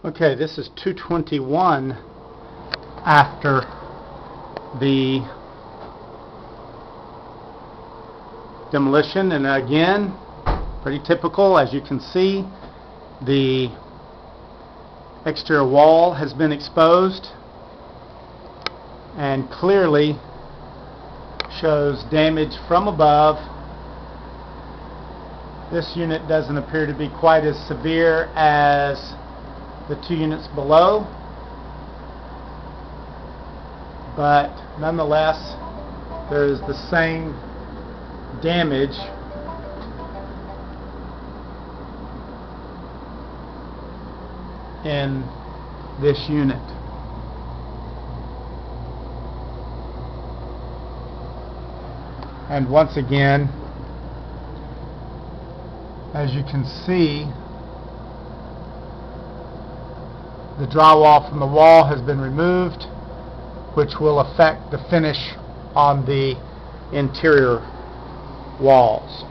Okay, this is 221 after the demolition, and again, pretty typical. As you can see, the exterior wall has been exposed and clearly shows damage from above. This unit doesn't appear to be quite as severe as the two units below, but nonetheless there is the same damage in this unit. And once again, as you can see, the drywall from the wall has been removed, which will affect the finish on the interior walls.